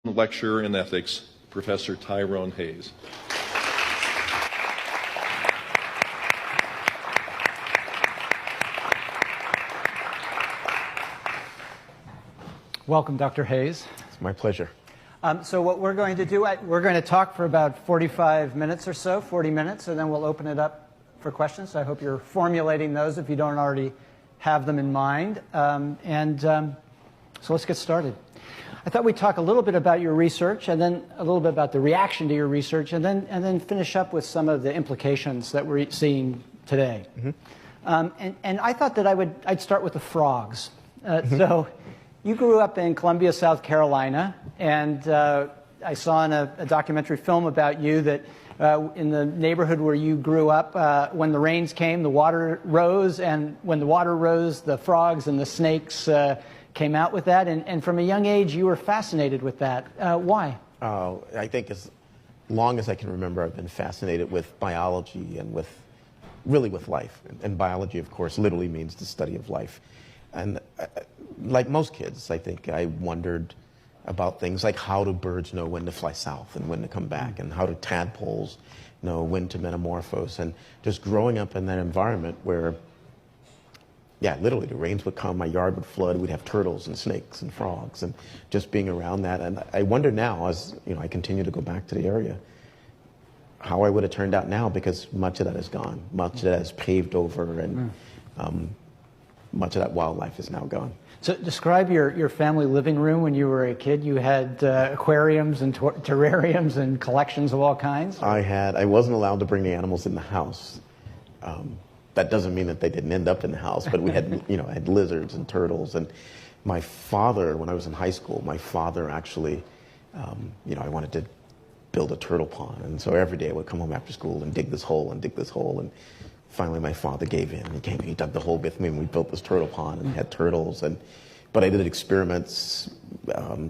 Lecturer in Ethics, Professor Tyrone Hayes. Welcome, Dr. Hayes. It's my pleasure. So what we're going to do, we're going to talk for about 45 minutes or so, 40 minutes, and then we'll open it up for questions. So I hope you're formulating those if you don't already have them in mind. So let's get started. I thought we'd talk a little bit about your research, and then a little bit about the reaction to your research, and then finish up with some of the implications that we're seeing today. Mm-hmm. And I thought that I'd start with the frogs. So you grew up in Columbia, South Carolina, and I saw in a documentary film about you that in the neighborhood where you grew up, when the rains came, the water rose, and when the water rose, the frogs and the snakes came out with that, and from a young age you were fascinated with that. Why? I think as long as I can remember, I've been fascinated with biology and with life. And biology, of course, literally means the study of life. And like most kids, I think I wondered about things like how do birds know when to fly south and when to come back, and how do tadpoles know when to metamorphose. And just growing up in that environment where, yeah, literally the rains would come, my yard would flood, we'd have turtles and snakes and frogs, and just being around that. And I wonder now, as I continue to go back to the area, how I would have turned out now, because much of that is gone. Much of that is paved over, and much of that wildlife is now gone. So describe your family living room when you were a kid. You had aquariums and terrariums and collections of all kinds? I wasn't allowed to bring the animals in the house. That doesn't mean that they didn't end up in the house, but we had, had lizards and turtles. And my father, when I was in high school, my father actually, I wanted to build a turtle pond. And so every day I would come home after school and dig this hole and dig this hole. And finally my father gave in. He dug the hole with me, and we built this turtle pond and had turtles. But I did experiments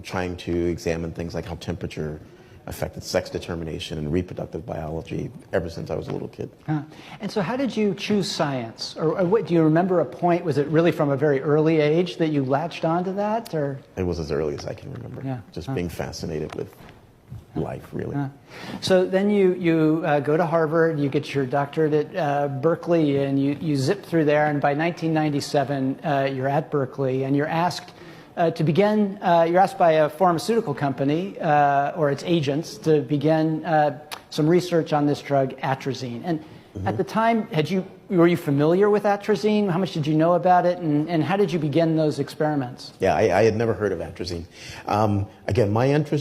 trying to examine things like how temperature affected sex determination and reproductive biology ever since I was a little kid. And so how did you choose science? Or what, do you remember a point? Was it really from a very early age that you latched onto that? Or? It was as early as I can remember. Just being fascinated with life, really. So then you go to Harvard, you get your doctorate at Berkeley, and you zip through there. And by 1997, you're at Berkeley, and you're asked to begin, you're asked by a pharmaceutical company or its agents to begin some research on this drug, atrazine. And at the time, were you familiar with atrazine? How much did you know about it? And how did you begin those experiments? Yeah, I had never heard of atrazine. Again, my interest